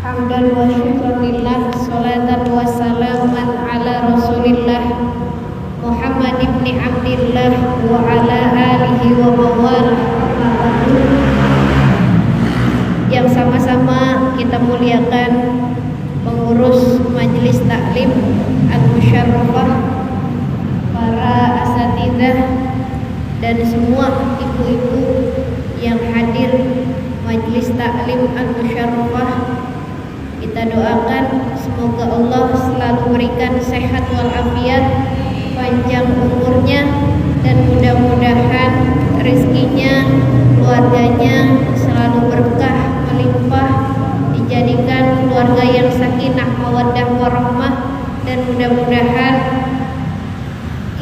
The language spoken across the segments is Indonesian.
Hamdan wa syukurillah, salatan wa salaman ala rasulillah Muhammad ibn Abdillah wa ala alihi wa mawalah. Yang sama-sama kita muliakan pengurus Majelis Taklim Al-Musyarrafah, para asatidzah dan semua ibu-ibu yang hadir Majelis Taklim Al-Musyarrafah. Kita doakan semoga Allah selalu berikan sehat walafiat, panjang umurnya, dan mudah-mudahan rezekinya, keluarganya selalu berkah melimpah, dijadikan keluarga yang sakinah mawaddah warahmah, dan mudah-mudahan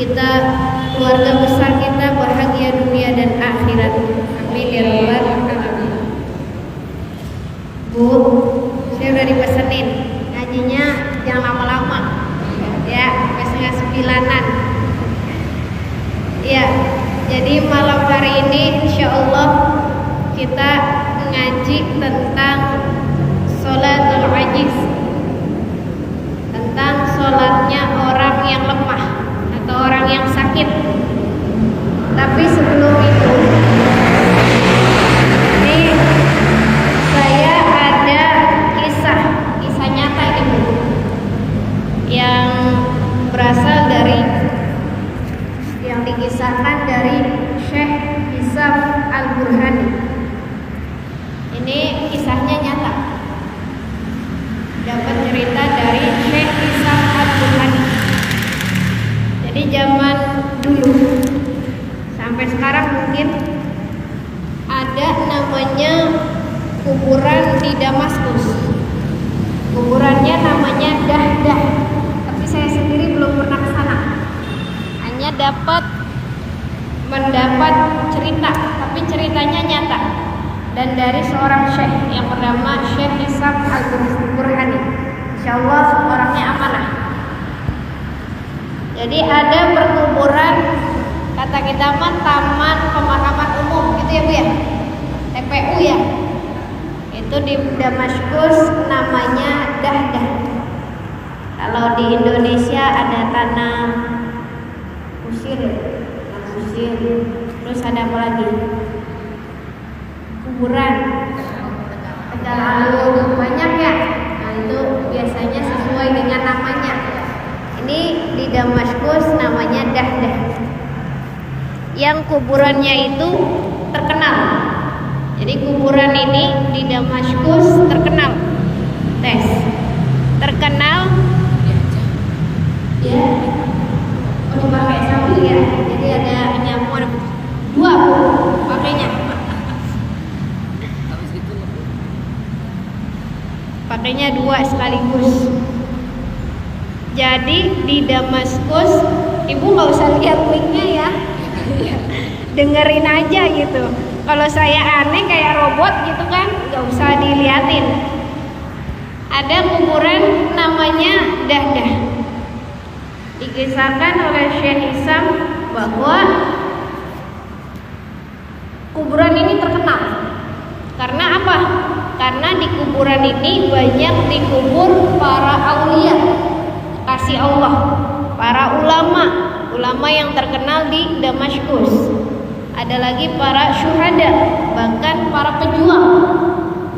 kita, keluarga besar kita bahagia dunia dan akhirat. Amin ya rabbal alamin. Bu, saya udah dipesenin ngajinya jangan lama-lama ya, sampai 8:30-an ya. Jadi malam hari ini insya Allah kita ngaji tentang sholatul ajiz, tentang sholatnya orang yang lemah atau orang yang sakit. Tapi sebelum itu nih, saya ada kisah nyata ini yang berasal dari, yang dikisahkan dari Syekh Hisam Al-Burhani. Ini kisahnya nyata, dapat cerita dari Syekh Hisam Al-Burhani. Jadi zaman dulu sampai sekarang mungkin ada namanya kuburan di Damaskus. Kuburannya namanya Dahdah, tapi saya sendiri belum pernah ke sana. Hanya mendapat cerita, tapi ceritanya nyata, dan dari seorang syekh yang bernama Syekh Hisam Al-Burhani. Insyaallah orangnya amanah. Jadi ada perkuburan, kata kita mah Taman Pemakaman Umum gitu ya Bu ya, TPU ya. Itu di Damaskus namanya Dahdah. Kalau di Indonesia ada tanah kusir, terus ada apa lagi? Kuburan, Tegal Alur, banyak ya. Nah itu biasanya sesuai dengan namanya. Ini di Damaskus namanya Dahdah. Yang kuburannya itu terkenal. Jadi kuburan ini di Damaskus terkenal. Terkenal ya. Oh dipakai sambil ya. Jadi ada nyamuk, dua pakainya. Pakainya dua sekaligus. Jadi di Damaskus, Ibu nggak usah lihat linknya ya. Dengerin aja gitu. Kalau saya aneh kayak robot gitu kan, gak usah diliatin. Ada kuburan namanya Dahdah. Dikisahkan oleh Syekh Hisam bahwa kuburan ini terkenal. Karena apa? Karena di kuburan ini banyak dikubur para aulia, kasih Allah, para ulama yang terkenal di Damaskus. Ada lagi para syuhada, bahkan para pejuang.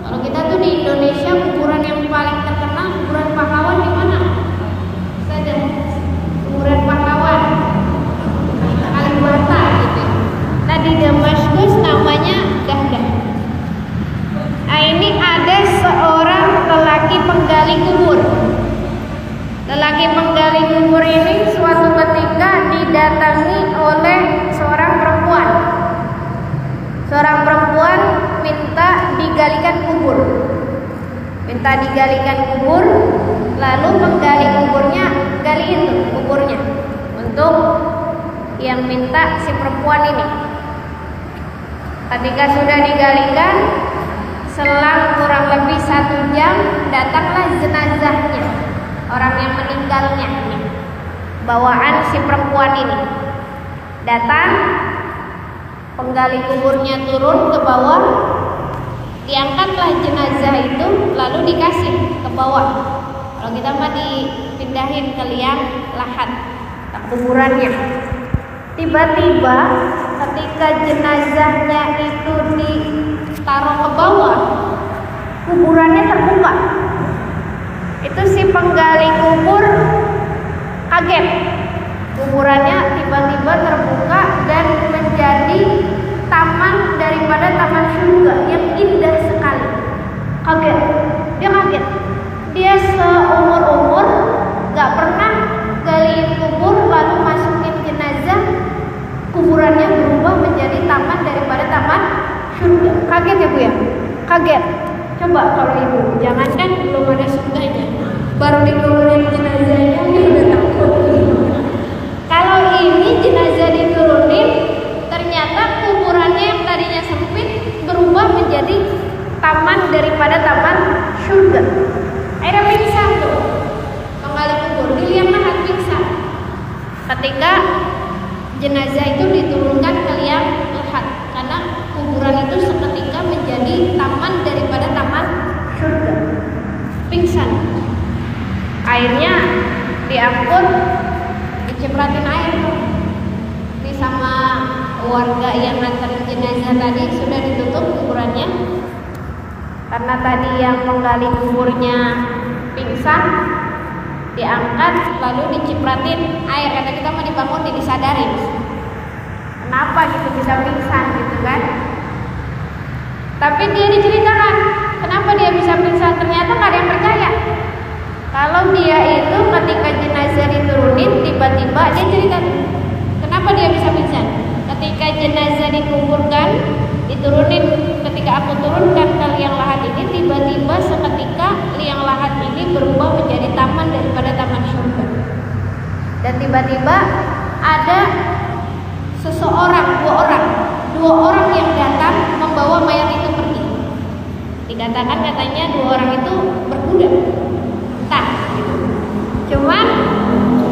Kalau kita tuh di Indonesia kuburan yang paling terkenal kuburan pahlawan di mana? Ada kuburan pahlawan Kalibata gitu. Nah di Damaskus namanya Dahdah. Nah ini ada seorang lelaki penggali kubur. Lelaki penggali kubur ini suatu ketika didatangi oleh seorang perempuan. Seorang perempuan minta digalikan kubur. Lalu penggali kuburnya galiin tuh kuburnya untuk yang minta si perempuan ini. Ketika sudah digalikan, selang kurang lebih 1 jam datanglah jenazahnya, orang yang meninggalnya, bawaan si perempuan ini. Datang, penggali kuburnya turun ke bawah, diangkatlah jenazah itu, lalu dikasih ke bawah. Kalau kita mah dipindahin ke liang lahat kuburannya. Tiba-tiba ketika jenazahnya itu ditaruh ke bawah, kuburannya terbuka. Itu si penggali kubur kaget. Kuburannya tiba-tiba terbuka dan menjadi taman daripada taman surga yang indah sekali. Kaget, dia kaget. Dia seumur-umur gak pernah gali kubur lalu masukin jenazah, kuburannya berubah menjadi taman daripada taman surga. Kaget ya Bu ya? Kaget. Coba kalau ibu, jangankan belum ada surganya, baru diturunin jenazahnya dia udah takut. Kalau ini jenazah diturunin, ternyata kuburannya yang tadinya sempit berubah menjadi taman daripada taman surga. Akhirnya pingsan tuh penggali kubur, di liang lahat pingsan. Ketika jenazah itu diturunkan ke liang lahat, karena kuburan itu seketika menjadi taman daripada taman surga. Pingsan. Airnya diangkut, dicipratin air tuh. Ini sama warga yang nganterin jenazah tadi sudah ditutup kuburannya. Karena tadi yang menggali kuburnya pingsan, diangkat lalu dicipratin air. Kata kita mau dibangun, disadarin. Kenapa gitu bisa pingsan gitu kan? Tapi dia diceritakan kenapa dia bisa pingsan. Ternyata gak ada yang percaya. Kalau dia itu ketika jenazah diturunin, tiba-tiba dia cerita kenapa dia bisa pingsan. Ketika jenazah dikuburkan, diturunin, ketika aku turunkan ke liang lahat ini, tiba-tiba seketika liang lahat ini berubah menjadi taman daripada taman surga. Dan tiba-tiba ada seseorang, dua orang yang datang membawa mayat itu pergi. Dikatakan katanya dua orang itu berkuda. Entah. Cuman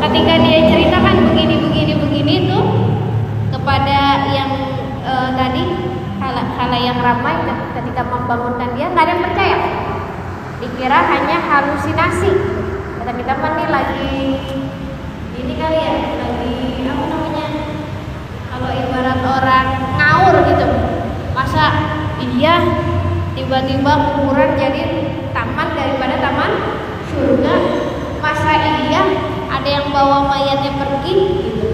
ketika dia ceritakan begini itu kepada yang tadi khalayak ramai, ketika membangunkan dia nggak ada yang percaya. Dikira hanya halusinasi. Kata kita mah nih lagi ini kali ya, lagi apa namanya? Kalau ibarat orang ngaur gitu. Masa iya tiba-tiba kuburan jadi taman daripada taman surga? Masa iya ada yang bawa mayatnya pergi gitu.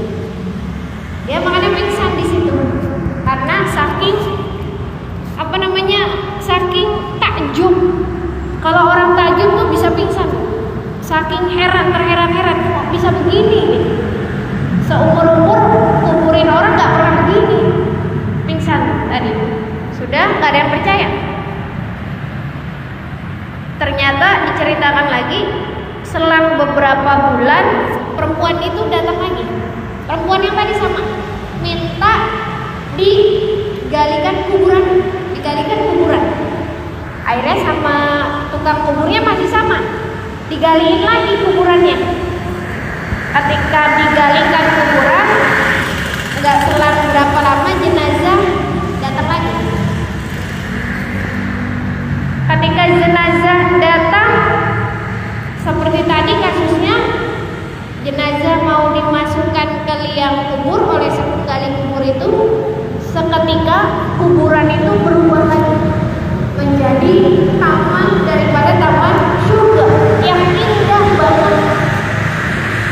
Dia makanya pingsan di situ. Karena saking saking takjub. Kalau orang takjub tuh bisa pingsan. Saking terheran-heran kok bisa begini. Seumur-umur kuburin orang gak pernah begini. Pingsan tadi. Sudah gak ada yang percaya. Ternyata diceritakan lagi, selang beberapa bulan perempuan itu datang lagi. Perempuan yang tadi sama, minta digalikan kuburan. Akhirnya sama tukang kuburnya masih sama, digaliin lagi kuburannya. Ketika digalikan kuburan, nggak selang berapa lama jenazah datang lagi. Ketika jenazah datang, seperti tadi kasusnya, jenazah mau dimasukkan ke liang kubur oleh si penggali kubur itu, seketika kuburan itu berubah lagi menjadi taman daripada taman surga yang indah banget.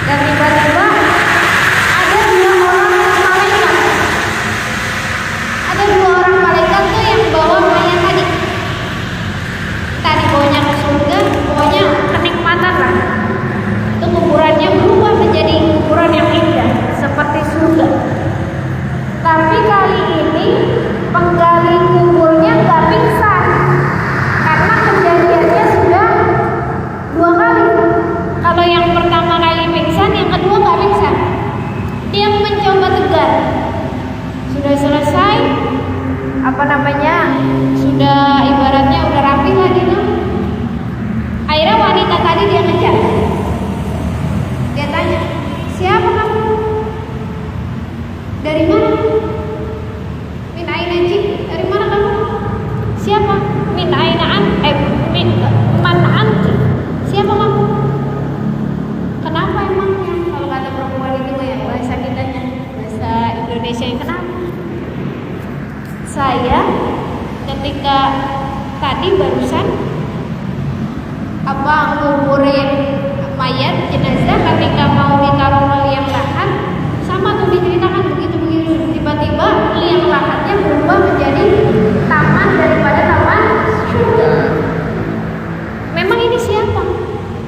Dan tiba-tiba ada dua orang malaikat tuh yang bawa mayat tadi. Tadi bawanya ke surga, pokoknya kenikmatan lah. Itu kuburannya berubah menjadi kuburan yang indah seperti surga. Tapi kali ini penggali kuburnya gak pingsan karena nguburin mayat jenazah ketika mau ditaruh ke liang lahat, sama tuh diceritakan begitu tiba-tiba liang lahatnya berubah menjadi taman daripada taman surga. Memang ini siapa?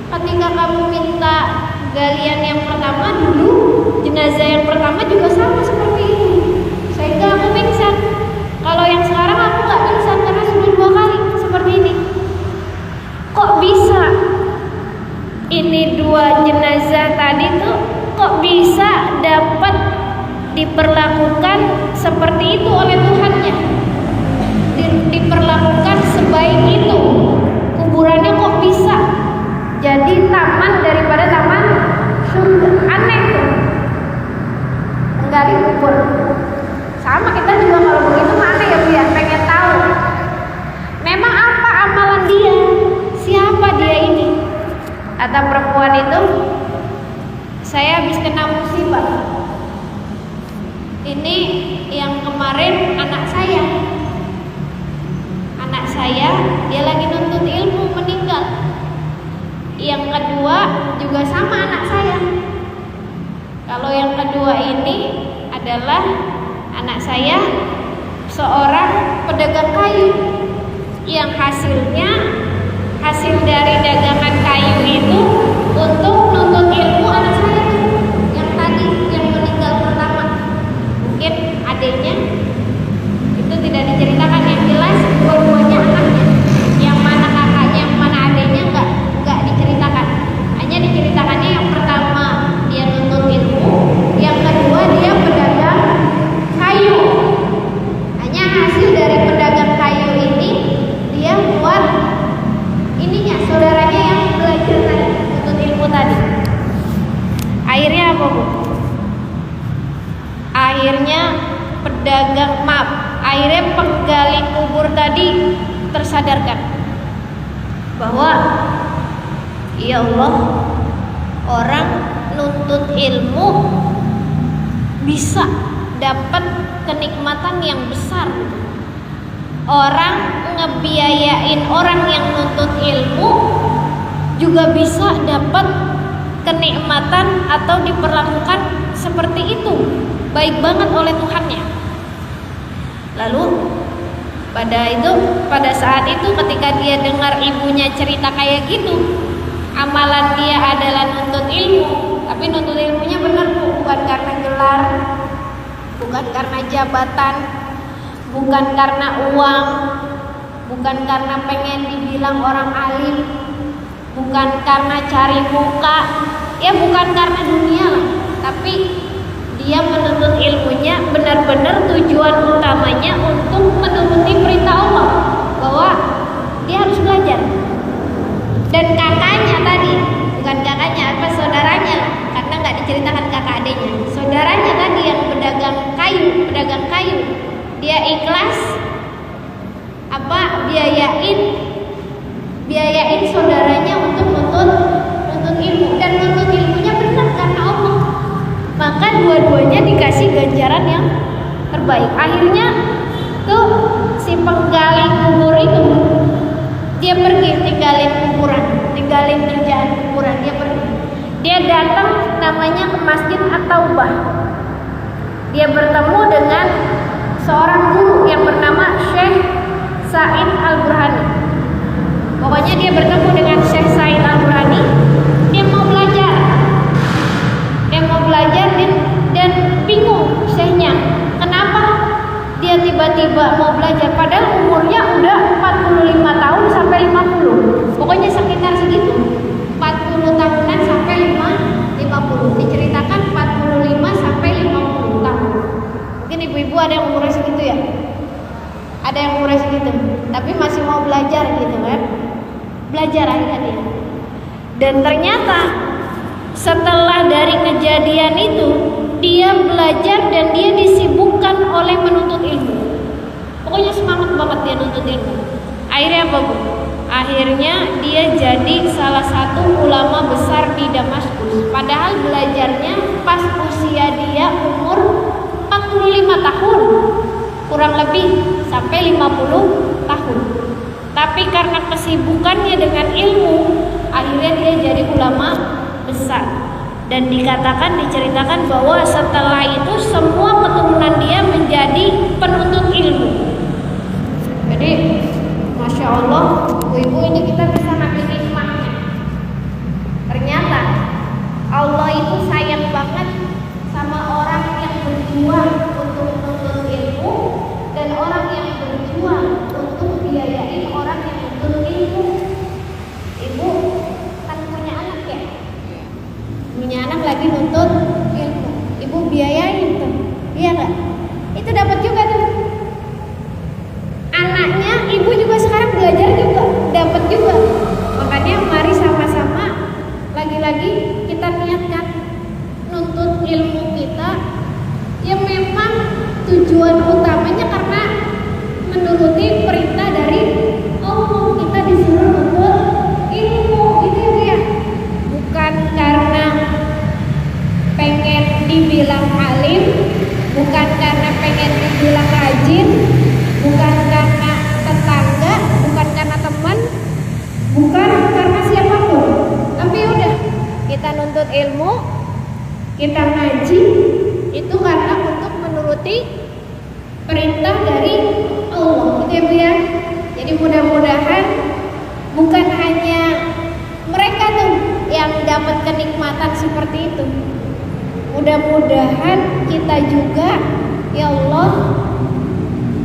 Ketika kamu minta galian yang pertama dulu, jenazah yang pertama juga sama seperti itu, sehingga aku pingsan. Kalau yang sekarang aku nggak pingsan karena sudah 2 kali seperti ini. Kok bisa ini 2 jenazah tadi tuh kok bisa dapat diperlakukan seperti itu oleh Tuhannya, diperlakukan sebaik itu, kuburannya kok bisa jadi taman daripada taman surga. Aneh tuh, menggali kubur. Sama kita juga kalau begitu mana ya Bu ya, pengen tahu memang apa amalan dia, siapa dia ini. Kata perempuan itu, saya habis kena musibah. Ini yang kemarin anak saya dia lagi nuntut ilmu meninggal. Yang kedua juga sama anak saya. Kalau yang kedua ini adalah anak saya seorang pedagang kayu, yang hasil dari dagangan kayu itu untuk nuntut ilmu anak saya yang tadi yang meninggal pertama. Mungkin adiknya itu tidak diceritakan, yang jelas dua-duanya anaknya. Yang mana kakaknya, yang mana adiknya enggak diceritakan. Hanya diceritakannya yang pertama dia nuntut ilmu, yang kedua dia pedagang kayu. Hanya hasil dari pedagang kayu ini dia buat ininya, saudaranya yang belajar tadi, nuntut ilmu tadi. Akhirnya apa Bu? Akhirnya akhirnya penggali kubur tadi tersadarkan bahwa ya Allah, orang nuntut ilmu bisa dapat kenikmatan yang besar. Orang ngebiayain orang yang nuntut ilmu juga bisa dapat kenikmatan atau diperlakukan seperti itu, baik banget oleh Tuhannya. Lalu pada saat itu ketika dia dengar ibunya cerita kayak gitu, amalan dia adalah nuntut ilmu, tapi nuntut ilmunya benar Bu, bukan karena gelar, bukan karena jabatan, bukan karena uang, bukan karena pengen dibilang orang alim, bukan karena cari muka, ya bukan karena dunia lah, tapi dia menuntut ilmunya benar-benar tujuan utamanya untuk menuruti perintah Allah, bahwa dia harus belajar. Dan kakaknya tadi, bukan kakaknya, saudaranya lah, karena nggak diceritakan kakak adiknya, saudaranya tadi yang pedagang kayu, dia ikhlas biayain saudaranya untuk nuntut ilmu, dan nuntut ilmunya benar karena Allah. Maka dua-duanya dikasih ganjaran yang terbaik. Akhirnya tuh si penggali kubur itu dia pergi tinggalin kerjaan kuburan, dia pergi. Dia datang namanya ke Masjid At-Taubah. Dia bertemu dengan seorang guru yang bernama Syekh Said Al-Burhani. Pokoknya dia bertemu dengan Syekh Said Al-Burhani. Dia mau belajar dan bingung Syekhnya, kenapa dia tiba-tiba mau belajar padahal umurnya udah 45 tahun sampai 50. Pokoknya sekitar segitu. 40 tahunan sampai 50. Diceritakan 45 sampai 50 tahun. Mungkin ibu-ibu ada yang umurnya segitu ya? Ada yang umurnya segitu, tapi masih mau belajar gitu kan? Belajar akhirnya dia. Dan ternyata setelah dari kejadian itu, dia belajar dan dia disibukkan oleh menuntut ilmu. Pokoknya semangat banget dia nuntut ilmu. Akhirnya apa Bu? Akhirnya dia jadi salah satu ulama besar di Damaskus. Padahal belajarnya pas usia dia umur 45 tahun, kurang lebih sampai 50 tahun. Tapi karena kesibukannya dengan ilmu, akhirnya dia jadi ulama besar. Dan diceritakan bahwa setelah itu semua keturunan dia menjadi penuntut ilmu. Jadi Masya Allah, ibu ini kita bisa ngambil hikmahnya. Ternyata Allah itu sayang banget sama orang yang berjuang untuk menuntut ilmu dan orang yang berjuang untuk biayain orang yang menuntut ilmu. Ibu kan punya anak ya? Punya anak lagi nuntut ilmu. Ibu biayain tuh. Iya enggak? Itu dapat juga tuh. Anaknya ibu juga sekarang belajar juga dapat juga. Makanya mari sama-sama lagi-lagi kita niatkan nuntut ilmu kita ya memang tujuan utamanya karena menuruti perintah dari Allah. Kita disuruh nuntut ilmu gitu ya, bukan karena pengen dibilang alim, bukan karena pengen dibilang rajin, bukan karena tetangga, bukan karena teman, bukan karena siapapun. Tapi udah kita nuntut ilmu, kita ngaji itu karena untuk menuruti perintah dari Allah, gitu ya. Jadi mudah-mudahan bukan hanya mereka tuh yang dapat kenikmatan seperti itu. Mudah-mudahan kita juga, ya Allah,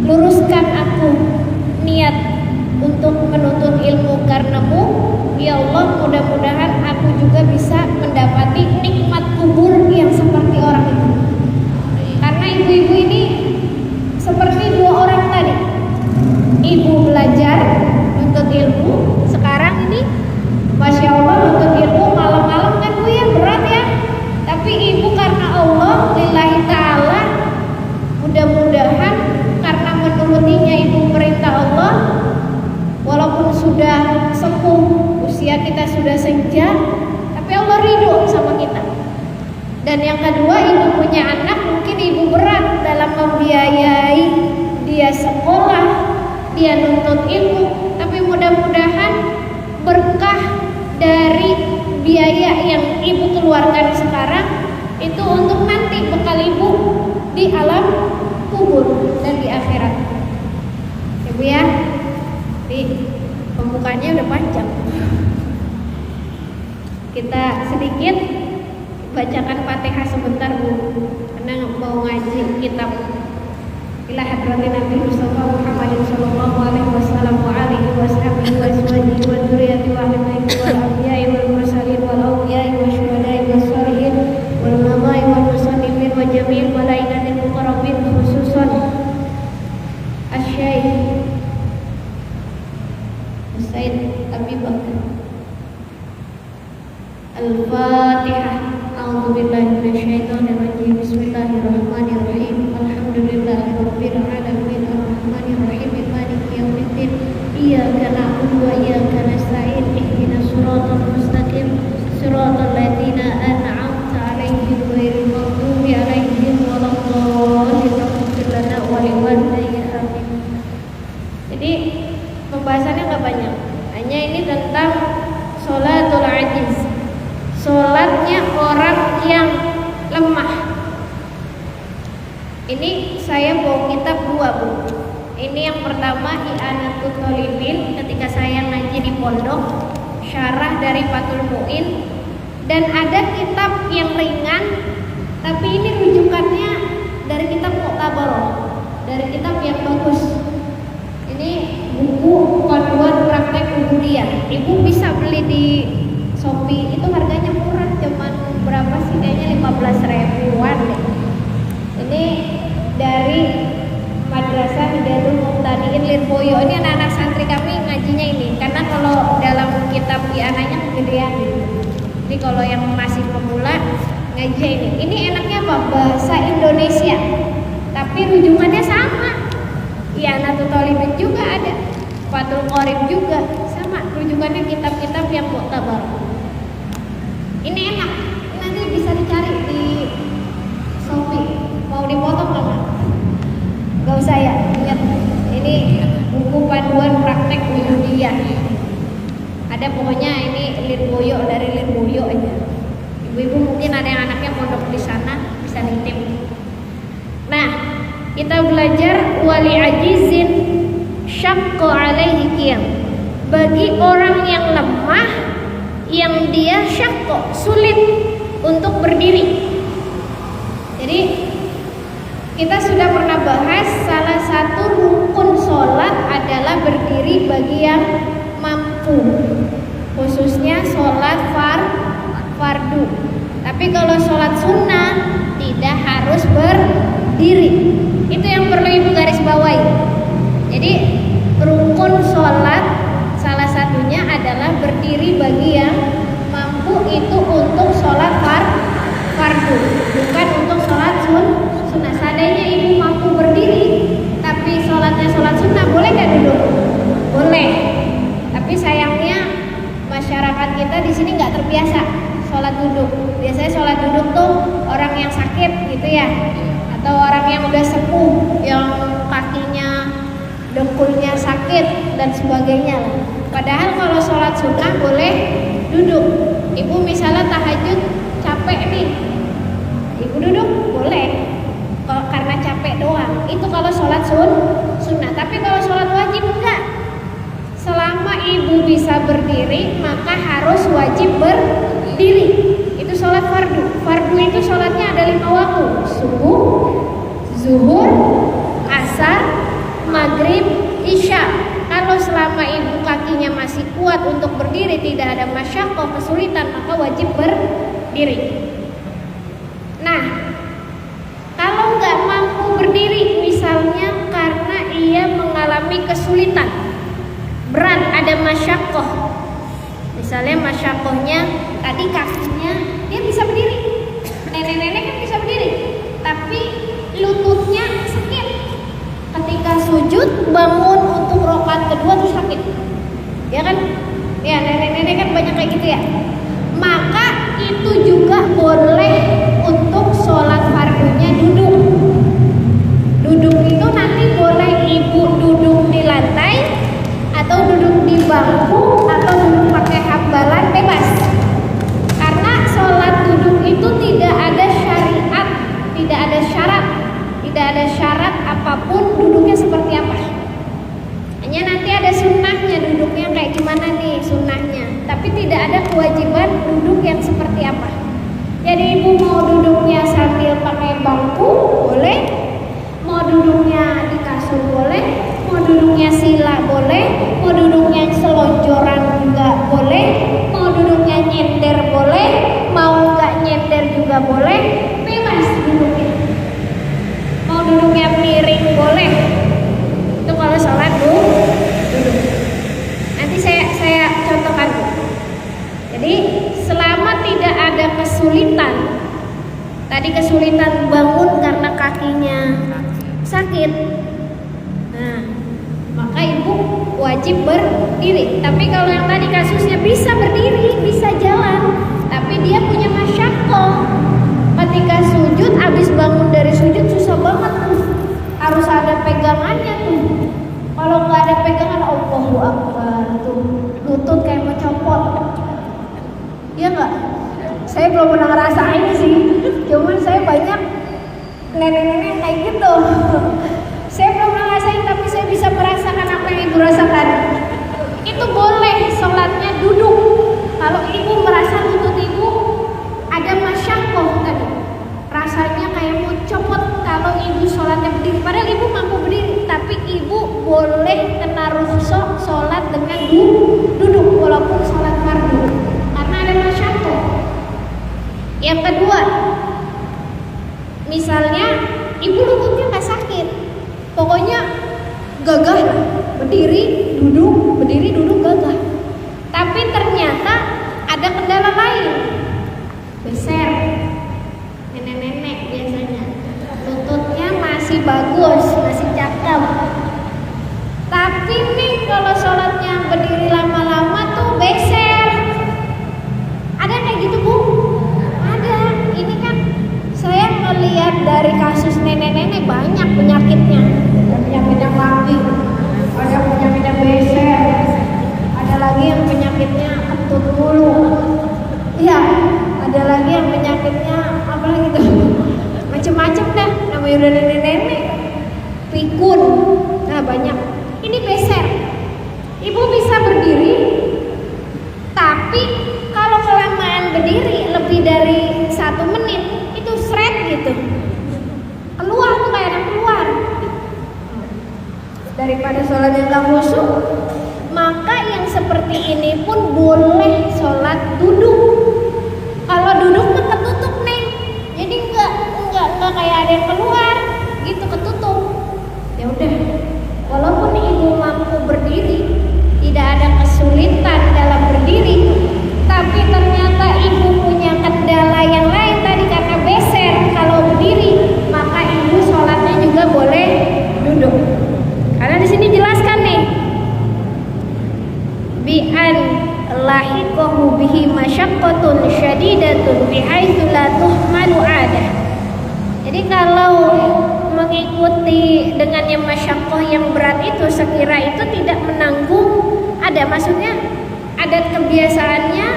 luruskan aku niat untuk menuntut ilmu karenamu. Ya Allah, mudah-mudahan aku juga bisa mendapati nikmat kubur yang seperti orang itu. Karena ibu-ibu ini seperti dua orang tadi. Ibu belajar nuntut ilmu, sekarang ini Masya Allah nuntut ilmu malam-malam kan Bu ya, berat ya. Tapi ibu karena Allah lillahi ta'ala, mudah-mudahan karena menurutinya ibu perintah Allah, walaupun sudah sepuh, usia kita sudah senja, tapi Allah ridho sama kita. Dan yang kedua, ibu punya anak, mungkin ibu berat dalam membiayai dia sekolah, dia nuntut ilmu, tapi mudah-mudahan berkah dari biaya yang ibu keluarkan sekarang itu untuk nanti bekal ibu di alam kubur dan di akhirat. Ibu ya, di pembukanya udah panjang. Kita sedikit bacakan Fatihah sebentar Bu, karena mau ngaji kitab ila hadratin Nabi Mustafa Muhammadin sallallahu alaihi wasallam wa alihi washabihi wa azwajihi wa dzurriyyati wa ahli baiti wal anbiya'i wal mursalin wal awliya'i wa syuhada'i was shalihin wal ulama'i wal musannifin wa jami'il malaikatil muqarrabin khususan asy-syaikh Said Abi Bakar. Al-Fatihah. A'udzubillahi minasyaitonir rajim. Bismillahirrahmanirrahim. Alhamdulillahirabbil alamin arrahmanir rahim maliki yaumiddin. Iyyaka na'budu wa iyyaka nasta'in. Ihdinas siratal mustaqim. Siratal ladzina an'amta 'alaihim ghairil maghdubi 'alaihim waladdallin. Ighfir lana wa liwalidayya amin. Jadi pembahasannya nggak banyak, hanya ini tentang sholatul ajiz, sholatnya orang yang lemah. Ini saya bawa kitab dua Bu. Ini yang pertama I'anatul Thalibin ketika saya ngaji di pondok, syarah dari Fathul Mu'in, dan ada kitab yang ringan tapi ini rujukannya dari kitab Mu'tabarah, dari kitab yang bagus. Ini buku panduan praktek ubudiyah. Ibu bisa beli di Shopee, itu harganya murah, cuman berapa sih, kayaknya 15 ribuan deh. Ini dari Madrasah Hidayatul Muqtadiin Lirboyo. Ini anak-anak santri kami ngajinya ini, karena kalau dalam kitab I'ananya kegedean. Jadi kalau yang masih pemula ngaji ini. Ini enaknya apa? Bahasa Indonesia, tapi rujukannya sama. I'anatul Thalibin juga ada, Fathul Qorib juga sama, rujukannya kitab-kitab yang mu'tabar. Ini enak, nanti bisa dicari di Shopee. Mau dipotong nggak? Gak usah ya, ingat ini buku panduan praktek ubudiyah. Ada ada pokoknya ini Lirboyo, dari Lirboyo aja. Ibu-ibu mungkin ada yang anaknya pondok di sana, bisa nitip. Nah, kita belajar wali ajizin syaqqa alaihi qiyam. Bagi orang yang lemah, yang dia syaqqa, sulit untuk berdiri. Jadi kita sudah pernah bahas salah satu rukun sholat adalah berdiri bagi yang mampu, khususnya sholat fardu. Tapi kalau sholat sunnah tidak harus berdiri. Itu yang perlu ibu garis bawahi. Jadi rukun sholat salah satunya adalah berdiri bagi yang mampu, itu untuk sholat fardu, bukan untuk sholat sunnah. Seandainya ibu mampu berdiri tapi sholatnya sholat sunnah, boleh nggak duduk? Boleh. Tapi sayangnya masyarakat kita di sini nggak terbiasa sholat duduk. Biasanya sholat duduk tuh orang yang sakit gitu ya, atau orang yang udah sepuh, yang kakinya dengkulnya sakit dan sebagainya. Padahal kalau sholat sunnah boleh duduk. Ibu misalnya tahajud capek nih, ibu duduk boleh, karena capek doang. Itu kalau sholat sunnah. Tapi kalau sholat wajib enggak. Selama ibu bisa berdiri maka harus wajib berdiri. Itu sholat fardu. Fardu itu sholatnya ada 5 waktu: subuh, zuhur, asar, maghrib, isya. Kalau selama ibu kakinya masih kuat untuk berdiri, tidak ada masyaqqah, kesulitan, maka wajib berdiri. Nah, kalau nggak mampu berdiri, misalnya karena ia mengalami kesulitan, berat, ada masyaqqah. Misalnya masyaqqahnya tadi kakinya dia bisa berdiri, nenek-nenek kan bisa berdiri, tapi lututnya sakit. Ketika sujud bangun untuk rakaat kedua tuh sakit, ya kan? Ya, nenek-nenek kan banyak kayak gitu ya. Maka itu juga boleh untuk sholat fardunya duduk. Duduk itu nanti boleh ibu duduk di lantai, atau duduk di bangku, atau duduk pakai hambalan, bebas. Karena sholat duduk itu tidak ada syariat, tidak ada syarat, tidak ada syarat apapun duduknya seperti apa. Hanya nanti ada sunnahnya, duduknya kayak gimana nih sunnahnya. Tapi tidak ada kewajiban duduk yang seperti apa. Jadi ibu mau duduknya sambil pakai bangku boleh, mau duduknya di kasur boleh, mau duduknya sila boleh, mau duduknya selonjoran juga boleh, mau duduknya nyender boleh, mau nggak nyender juga boleh, bebas duduknya. Mau duduknya miring boleh. Itu kalau sholat duduk. Nanti saya contohkan. Jadi selama tidak ada kesulitan, tadi kesulitan bangun karena kakinya sakit, nah maka ibu wajib berdiri. Tapi kalau yang tadi kasusnya bisa berdiri, bisa jalan, tapi dia punya masyaqqah. Ketika sujud, habis bangun dari sujud susah banget tuh, harus ada pegangannya tuh. Kalau nggak ada pegangan, Allahu Akbar, tuh lutut kayak mau copot. Iya nggak? Saya belum pernah ngerasain sih, cuman saya banyak nenek-nenek kayak gitu. Saya belum pernah ngerasain, tapi saya bisa merasakan apa yang ibu rasakan. Itu boleh sholatnya duduk. Kalau ibu merasa lutut ibu ada masyaqqah tadi, rasanya kayak mau copot kalau ibu sholatnya berdiri, padahal ibu mampu berdiri, tapi ibu boleh kena rukhsah sholat dengan duduk walaupun sholat fardu, karena ada masyaqqah. Yang kedua, misalnya ibu lututnya nggak sakit, pokoknya gagah berdiri duduk gagah, tapi ternyata ada kendala lain, beser. Nenek-nenek biasanya lututnya masih bagus, masih cakep, tapi nih kalau sholatnya berdiri lama-lama tuh beser. Ada kayak gitu bu? Ada. Ini kan saya ngelihat dari kasus nenek-nenek banyak penyakitnya. Ada penyakit yang lagi, ada penyakit yang beser, penyakitnya kentut mulu. Iya, ada lagi yang penyakitnya apa lagi tuh? Macem-macem dah, namanya udah nenek-nenek. Pikun, nah banyak. Ini beser. Ibu bisa berdiri, tapi kalau kelamaan berdiri lebih dari 1 menit itu seret gitu. Keluar tuh kayak anak keluar. Daripada sholat yang gak khusyuk, maka yang seperti ini pun boleh sholat duduk. Kalau duduk mah ketutup nih, jadi nggak kayak ada yang keluar gitu, ketutup. Ya udah, walaupun ibu mampu berdiri, tidak ada kesulitan dalam berdiri, tapi ternyata ibu punya kendala yang lain tadi karena beser. Kalau berdiri, maka ibu sholatnya juga boleh duduk. Karena di sini jelaskan nih, bi'an lahiqahu bihi masyaqqatun syadidatun bihaitsu la tuhmalu adah. Jadi kalau mengikuti dengan yang masyaqqah yang berat itu, sekira itu tidak menanggung ada, maksudnya adat kebiasaannya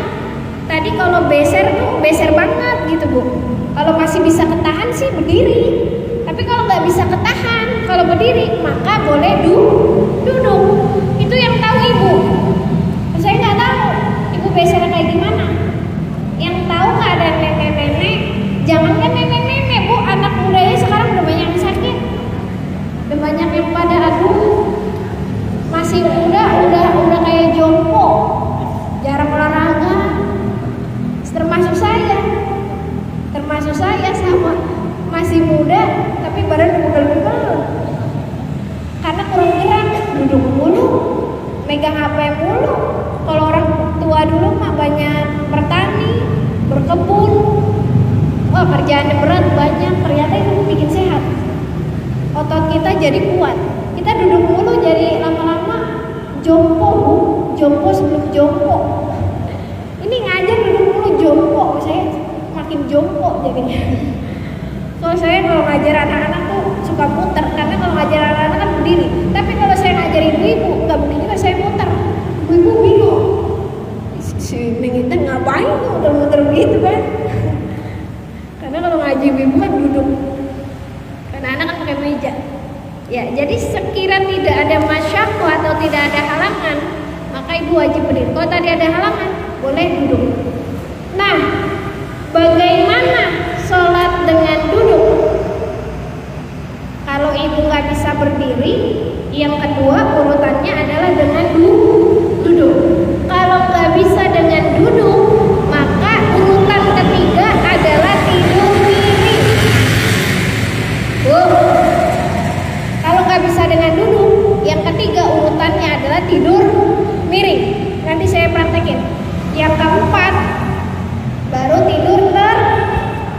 tadi kalau beser tuh beser banget gitu Bu. Kalau masih bisa ketahan sih berdiri, tapi kalau nggak bisa ketahan kalau berdiri maka boleh duduk. Itu yang tahu ibu. Saya nggak tahu ibu beser kayak gimana. Yang tahu nggak ada nenek-nenek, jangankan nenek-nenek Bu, anak mudanya sekarang udah banyak yang sakit, udah banyak yang pada masih muda udah kayak jompo, jarang olahraga. Termasuk saya sama masih muda tapi badan pegel-pegel karena kurang gerak, duduk mulu, megang HP mulu. Kalau orang tua dulu mah banyak bertani, berkebun, wah kerjaannya berat banyak, ternyata itu bikin sehat, otot kita jadi kuat. Kita duduk mulu jadi lama-lama jompo Bu, jompo sebelum jompo. Ini ngajar duduk mulu jompo, saya makin jompo jadinya. Soalnya saya kalau ngajar anak-anak tuh suka muter, karena kalau ngajar anak-anak kan berdiri. Tapi kalau saya ngajar ibu-ibu, nggak mungkin juga saya muter. Ibu bingung, si Neng ngapain tuh muter-muter gitu kan? Karena kalau ngaji ibu kan duduk, karena anak kan pakai meja. Ya, jadi sekira tidak ada masyaqqah atau tidak ada halangan, maka ibu wajib berdiri. Kalau tadi ada halangan, boleh duduk. Nah, bagaimana sholat dengan duduk? Kalau ibu nggak bisa berdiri, yang kedua urutannya adalah dengan duduk. Kalau nggak bisa dengan duduk, maka urutan ketiga adalah tidur miring. Kalau nggak bisa dengan duduk, yang ketiga urutannya adalah tidur miring. Nanti saya praktekin. Yang keempat baru tidur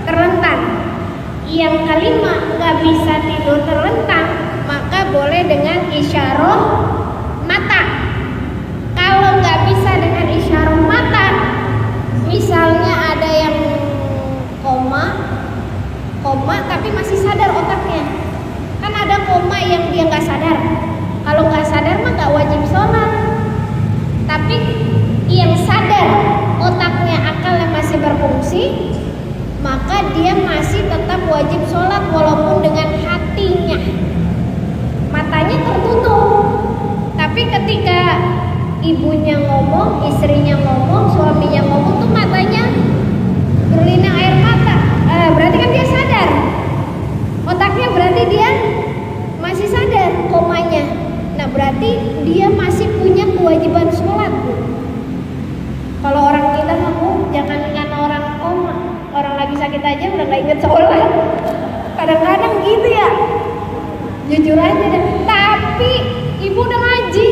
terlentang. Yang kelima nggak bisa tidur terlentang, maka boleh dengan isyarah mata. Kalau nggak bisa dengan isyarah mata, misalnya ada yang koma tapi masih sadar otaknya. Kan ada koma yang dia nggak sadar. Kalau nggak sadar mah nggak wajib sholat. Tapi yang sadar, otaknya, akalnya masih berfungsi, maka dia masih tetap wajib sholat walaupun dengan hatinya. Matanya tertutup, tapi ketika ibunya ngomong, istrinya ngomong, suaminya ngomong tuh matanya berlinang air mata. Berarti kan dia sadar. Otaknya berarti dia masih sadar komanya. Nah berarti dia masih punya kewajiban sholat Bu. Kalau orang kita ngomong, jangan dengan orang koma, orang lagi sakit aja udah gak inget sholat. Kadang-kadang gitu ya, jujur aja deh. Tapi ibu udah ngaji,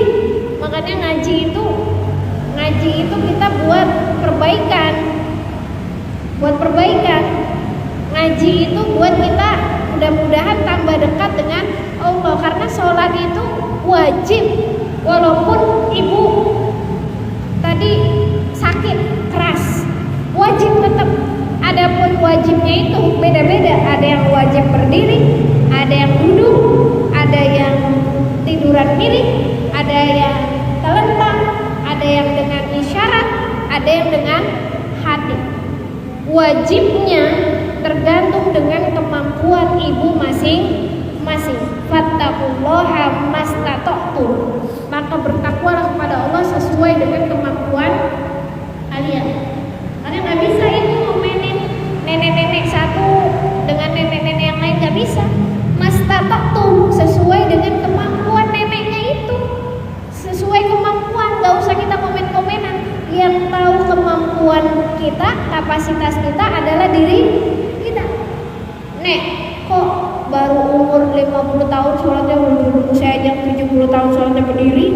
makanya ngaji itu kita buat perbaikan. Ngaji itu buat kita mudah-mudahan tambah dekat dengan Allah. Karena sholat itu wajib, walaupun ibu tadi sakit keras, wajib tetap. Adapun wajibnya itu beda-beda. Ada yang wajib berdiri, ada yang duduk, ada yang tiduran miring, ada yang telentang, ada yang dengan isya ada yang dengan hati. Wajibnya tergantung dengan kemampuan ibu masing-masing. Fattaqullaha mastata'tum. Maka bertakwalah kepada Allah sesuai dengan kemampuan kalian. Karena nggak bisa itu ngomenin nenek-nenek satu dengan nenek-nenek yang lain, nggak bisa. Mastata'tum, sesuai dengan kemampuan neneknya itu, sesuai kemampuan. Nggak usah kita komen-komenan. Yang tahu kemampuan kita, kapasitas kita adalah diri kita. Nek, kok baru umur 50 tahun sholatnya berdiri, saya aja 70 tahun sholatnya berdiri.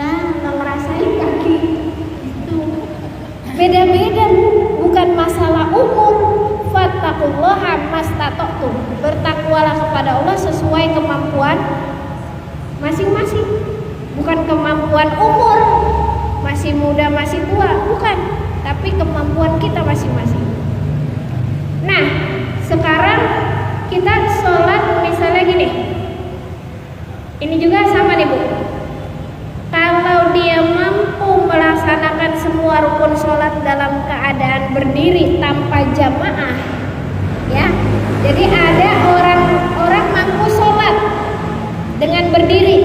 Nah, nggak ngerasain kaki itu. Beda-beda, bukan masalah umur. Fattaqullaha mastata'tum. Bertakwalah kepada Allah sesuai kemampuan masing-masing. Bukan kemampuan umur, masih muda, masih tua, bukan. Tapi kemampuan kita masing-masing. Nah, sekarang kita sholat misalnya gini. Ini juga sama nih Bu. Kalau dia mampu melaksanakan semua rukun sholat dalam keadaan berdiri tanpa jamaah, ya. Jadi ada orang mampu sholat dengan berdiri,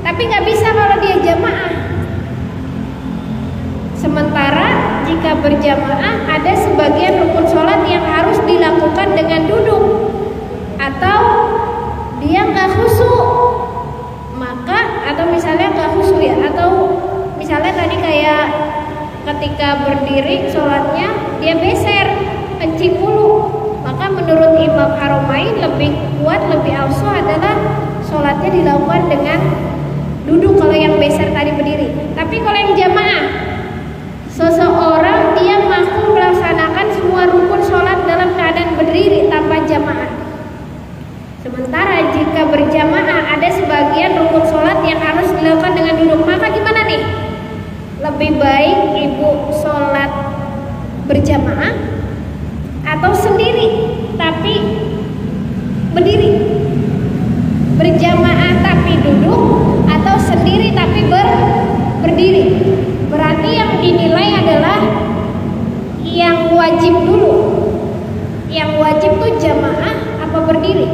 tapi nggak bisa kalau dia jamaah. Sementara jika berjamaah ada sebagian rukun sholat yang harus dilakukan dengan duduk, atau dia nggak khusyuk, maka atau misalnya nggak khusyuk ya, atau misalnya tadi kayak ketika berdiri sholatnya dia beser kencing mulu, maka menurut Imam Haromain lebih kuat, lebih ausuh adalah sholatnya dilakukan dengan duduk kalau yang beser tadi berdiri. Tapi kalau yang jamaah, seseorang dia mampu melaksanakan semua rukun sholat dalam keadaan berdiri tanpa jamaah. Sementara jika berjamaah ada sebagian rukun sholat yang harus dilakukan dengan duduk, maka gimana nih? Lebih baik ibu sholat berjamaah atau sendiri tapi berdiri? Berjamaah tapi duduk atau sendiri tapi berdiri? Berarti yang dinilai adalah yang wajib dulu. Yang wajib tuh jamaah apa berdiri?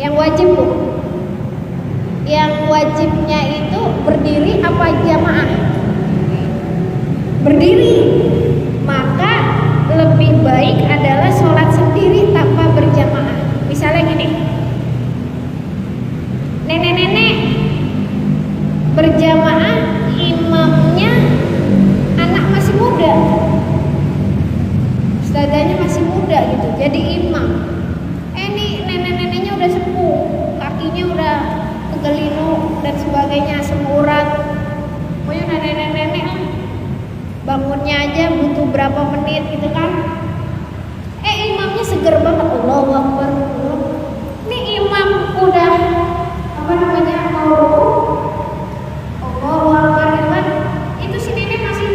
Yang wajib Bu. Yang wajibnya itu berdiri apa jamaah? Berdiri. Maka lebih baik adalah sholat sendiri tanpa berjamaah. Misalnya gini, nenek-nenek berjamaah, imamnya anak masih muda, ustazahnya masih muda gitu, jadi imam. Ini nenek-neneknya udah sepuh, kakinya udah kegelinu dan sebagainya, asam urat. Pokoknya nenek-nenek bangunnya aja butuh berapa menit gitu kan. Imamnya seger banget, Allahu Akbar. Ini imam udah apa namanya, mau Allahu Akbar kan, itu si nenek masih.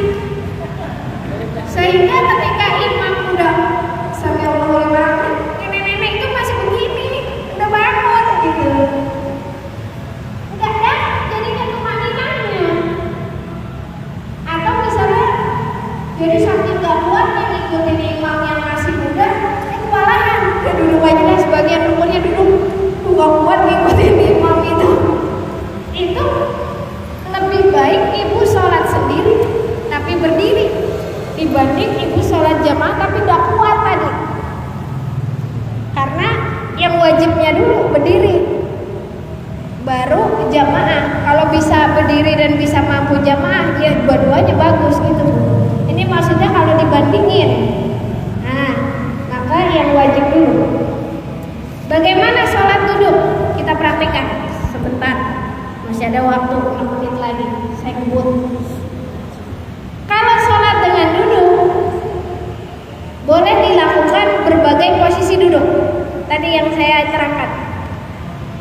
Sehingga ketika imam udah sampai Allahu Akbar, nenek-nenek itu masih begini, udah bangun gitu. Enggak ada jadinya kemaninannya. Atau misalnya jadi saking gak kuat nih ngikutin imam yang masih muda, kewalahan, udah duduk aja lah, sebagian rukunnya duduk, gak kuat ngikutin imam itu. Itu lebih baik ibu sholat sendiri tapi berdiri dibanding ibu sholat jamaah tapi gak kuat tadi. Karena yang wajibnya dulu berdiri, baru jamaah. Kalau bisa berdiri dan bisa mampu jamaah, ya dua-duanya bagus gitu. Ini maksudnya kalau dibandingin. Nah, maka yang wajib dulu. Bagaimana sholat duduk? Kita praktekkan sebentar. Masih ada waktu 6 menit lagi. Saya ngebut. Kalau sholat dengan duduk, boleh dilakukan berbagai posisi duduk. Tadi yang saya terangkan.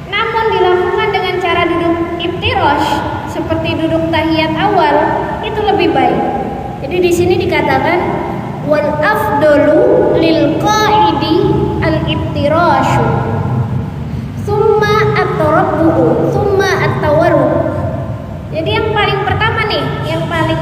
Namun dilakukan dengan cara duduk iftirash, seperti duduk tahiyat awal, itu lebih baik. Jadi di sini dikatakan wal afdalu lil qaidi al iftirashu summa at-tarabbu summa at-tawarruk. Jadi yang paling pertama nih, yang paling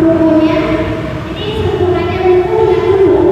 Rukunya, ini sempurnanya rukunya dulu.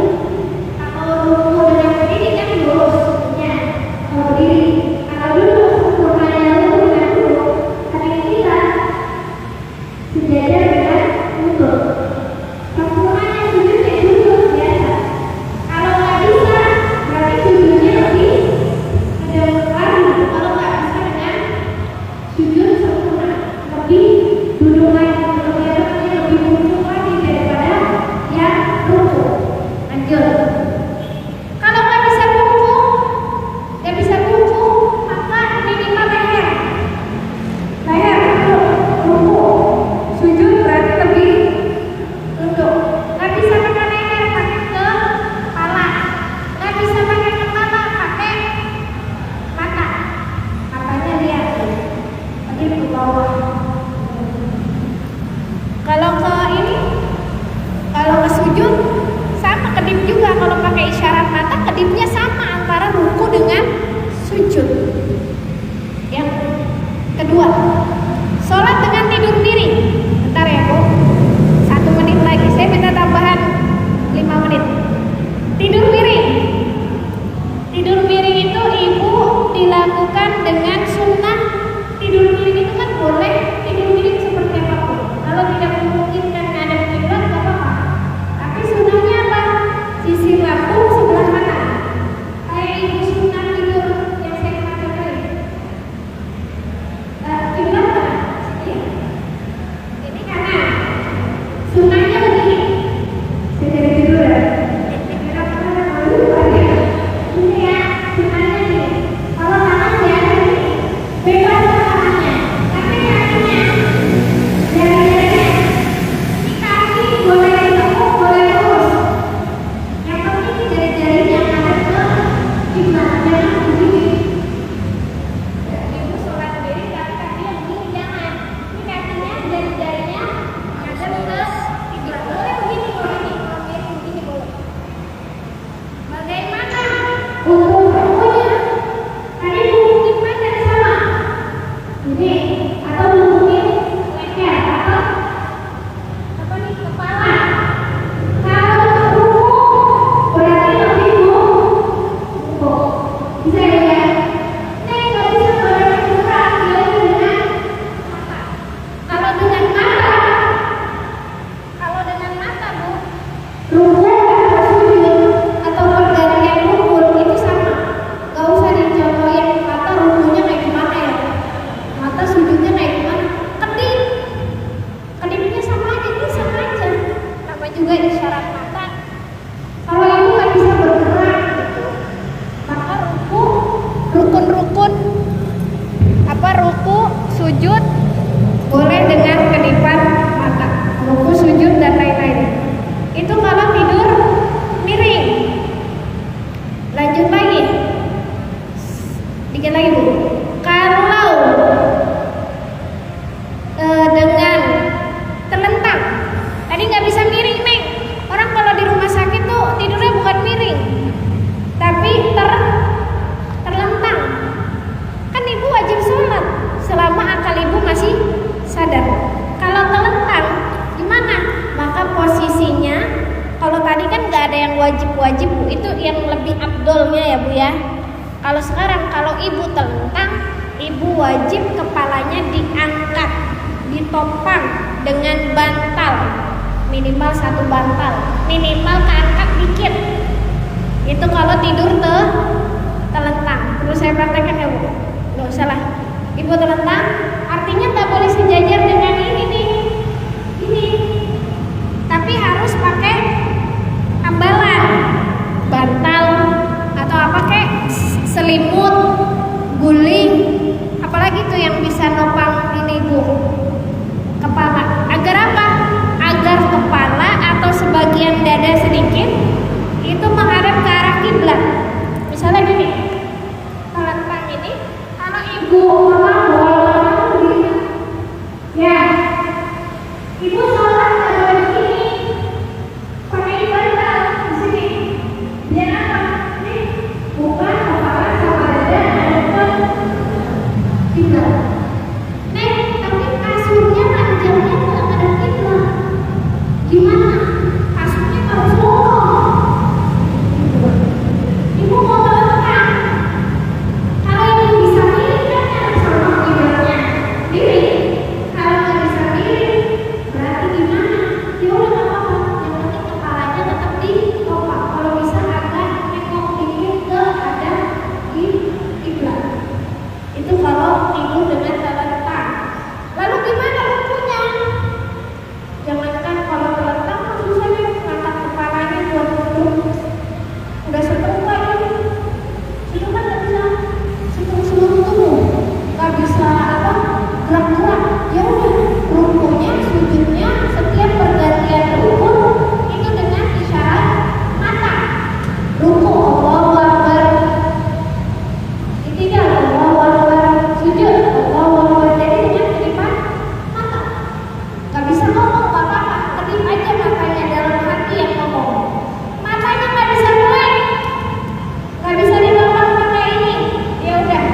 ada yang wajib-wajib Bu, itu yang lebih abdolnya ya Bu ya. Kalau sekarang kalau ibu telentang, ibu wajib kepalanya diangkat, ditopang dengan bantal, minimal 1 bantal, minimal keangkat dikit. Itu kalau tidur telentang. Perlu saya praktekkan ya Bu? Nggak usah lah. Ibu telentang, artinya nggak boleh sejajar dengan ini nih, ini. Tapi harus pakai ambalan, bantal atau apa kayak selimut, guling, apalagi tuh yang bisa nopang ini Bu, kepala. Agar apa? Agar kepala atau sebagian dada sedikit itu menghadap ke arah kiblat. Misalnya gini, telentang ini, kalau ibu bawa begini, ya, ibu sholat kalau begini, pakai bantal di sini. Biar apa? Nih, bukan kepala sama dada ada ke kiblat. Nih, tapi kasurnya panjangnya nggak ada kiblat. Gimana? Kasurnya harus bolong. Ibu mau telentang. Kalau ibu bisa miring kan harus sama kiblatnya. Miring. Kalau nggak bisa miring, berarti gimana? Ya udah nggak apa-apa. Yang penting kepalanya tetap ditopang. Kalau bisa agak nengok dikit ke ada di kiblat. Itu kalau tidur dengan telentang. Lalu gimana rukunya? Jangankan kalau telentang, susah nih ngangkat kepalanya buat duduk. Udah setengah lagi. Itu kan nggak bisa setengah seluruh tubuh, nggak bisa apa gerak-gerak. Ya udah, rukunya, sujudnya, setiap pergantian rukun itu dengan isyarat mata. Ruku Allahu Akbar, ketiga Allahu Akbar, sujud Allahu Akbar. Jadi dengan kedipan mata. Nggak bisa ngomong, nggak apa-apa, kedip aja matanya, dalam hati yang ngomong. Matanya nggak bisa melek, nggak bisa ditopang pakai ini. Ya udah,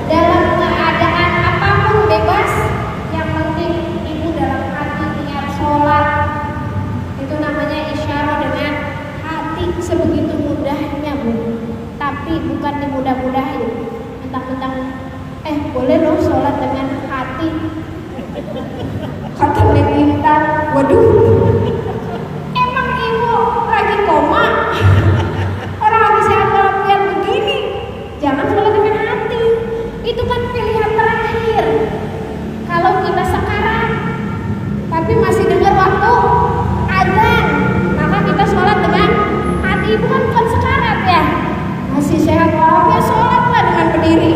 dalam keadaan apapun bebas. Yang penting ibu dalam hati niat sholat. Itu namanya isyarat dengan hati. Sebegitu mudahnya Bu. Tapi bukan dimudah-mudahin. Mentang-mentang boleh loh sholat dengan hati. Kata Neng Intan, waduh, emang ibu lagi koma? Orang habis sehat walafiat begini. Jangan sholat dengan hati. Itu kan pilihan terakhir. Kalau kita sekarat, tapi masih dengar waktu azan, maka kita sholat dengan hati. Ibu kan bukan sekarat ya, masih sehat walafiat, sholatlah dengan berdiri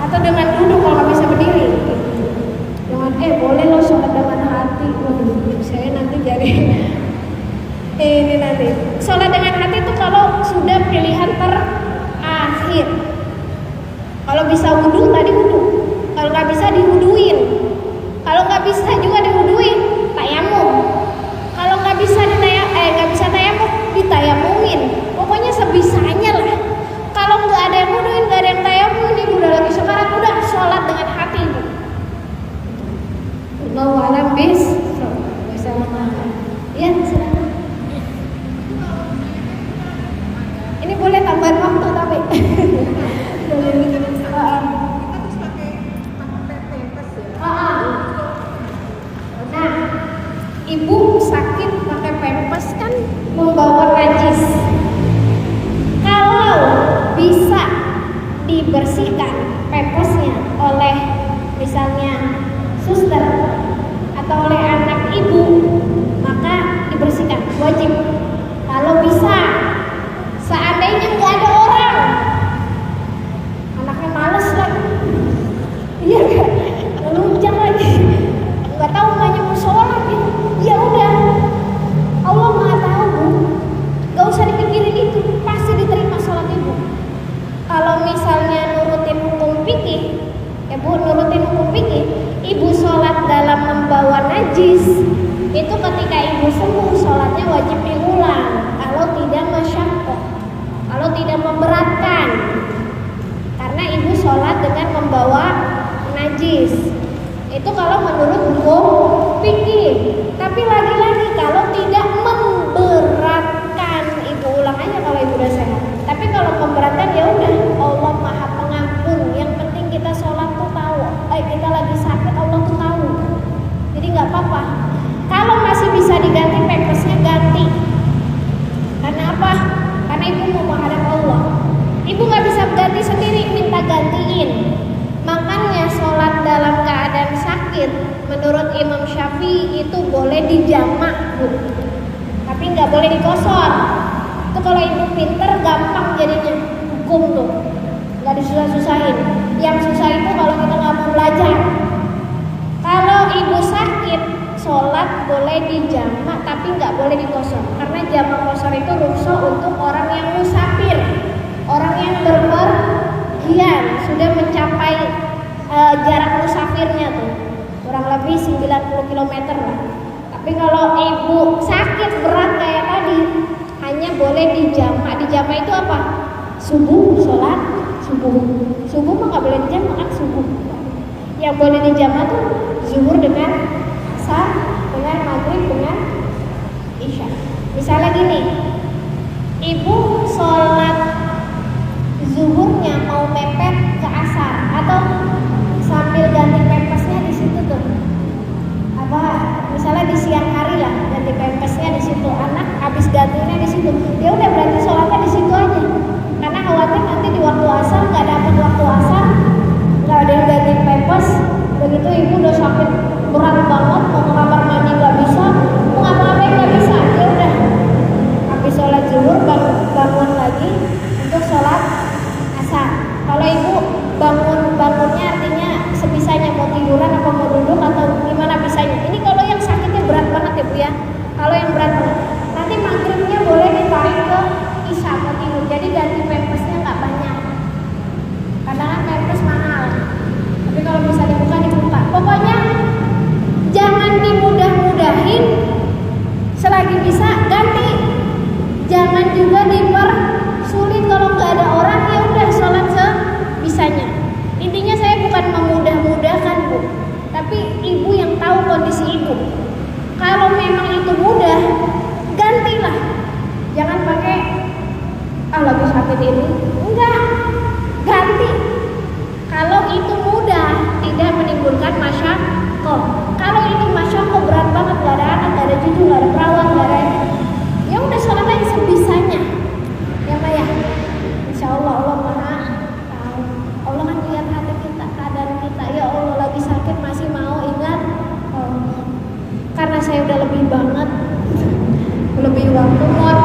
atau dengan duduk kalau nggak bisa berdiri. Jangan boleh loh sholat dengan hati. Waduh, saya nanti jadi ini nanti. Sholat dengan hati itu kalau sudah pilihan terakhir. Kalau bisa wudhu, tadi wudhu. Kalau nggak bisa diwuduin. Kalau nggak bisa juga diwuduin, tayamum. Kalau nggak bisa nggak bisa tayamum, ditayamumin. Pokoknya sebisanya lah. Kalau nggak ada yang wuduin, nggak ada yang tayamum, ibu udah lagi sekarat, udah sholat dengan hati ibu. Allahu a'lam bishawab. Ya, silakan. Ini boleh tambahan waktu tapi. Nah, ibu sakit pakai pempes kan membawa najis. Kalau bisa dibersihkan pempesnya oleh misalnya suster atau oleh anak ibu, maka dibersihkan, wajib. Kalau bisa, seandainya nggak ada orang, anaknya males lagi, iya nggak, ngelunjak lagi, nggak tahu nggak mau sholat gitu, ya udah, Allah Maha tahu Bu, nggak usah dipikirin itu, pasti diterima sholat ibu. Kalau misalnya nurutin hukum fikih, ya Bu, nurutin hukum fikih, ibu sholat dalam membawa najis, itu ketika ibu sembuh sholatnya wajib diulang. Kalau tidak masyaqqah, kalau tidak memberatkan, karena ibu sholat dengan membawa najis. Itu kalau menurut hukum fikih. Tapi lagi-lagi kalau tidak memberatkan ibu gantiin. Makanya sholat dalam keadaan sakit menurut Imam Syafi'i itu boleh dijamak, Bu, tapi nggak boleh dikosor. Itu kalau ibu pinter gampang jadinya hukum tuh, nggak disusah-susahin. Yang susah itu kalau kita nggak mau belajar. Kalau ibu sakit, sholat boleh dijamak tapi nggak boleh dikosor, karena jamak kosor itu rukhsah untuk orang yang musafir, orang yang berpergian sudah mencapai jarak musafirnya tuh kurang lebih 90 km lah. Tapi kalau ibu sakit berat kayak tadi, hanya boleh dijamak. Dijamak itu apa? Subuh, sholat subuh. Subuh mah nggak boleh dijamak kan subuh. Yang boleh dijamak tuh zuhur dengan asar, dengan maghrib, dengan isya. Misalnya gini, ibu sholat zuhurnya mau mepet ke asar atau sambil ganti pempesnya di situ tuh. Apa? Misalnya di siang hari lah ganti pempesnya di situ, anak habis gantinya di situ. Ya udah berarti sholatnya di situ aja. Karena khawatir nanti di waktu asar nggak dapat waktu asar, nggak ada yang ganti pempes. Begitu ibu udah sakit berat banget, mau ke kamar mandi nggak bisa, mau ngapa-ngapain nggak bisa. Ya udah habis sholat zuhur bangun lagi untuk sholat asar. Kalau ibu bangunnya artinya sebisanya, mau tiduran apa mau duduk atau gimana bisanya. Ini kalau yang sakitnya berat banget ya Bu ya. Kalau yang berat banget, nanti maghribnya boleh ditarik ke isya atau tidur. Jadi ganti pempesnya nggak banyak, karena kan pempes mahal. Tapi kalau bisa dibuka. Pokoknya jangan dimudah-mudahin, selagi bisa ganti. Jangan juga dipersulit. Kalau nggak ada orang ya udah sholat sebisanya. Intinya saya bukan memudah-mudahkan Bu, tapi ibu yang tahu kondisi ibu. Kalau memang itu mudah, gantilah. Jangan pakai lagi sakit ini. Enggak, ganti. Kalau itu mudah, tidak menimbulkan masyakoh. Kalau itu masyakoh berat banget, gak ada anak, gak ada cucu, gak ada perawat, gak ada, ya udah sholat aja sebisanya. Ya Pak ya. Insya Allah Allah Maha tahu. Allah kan lihat hati kita, keadaan kita. Ya Allah lagi sakit masih mau ingat Allah. Karena saya udah lebih banget, lebih waktu. Mohon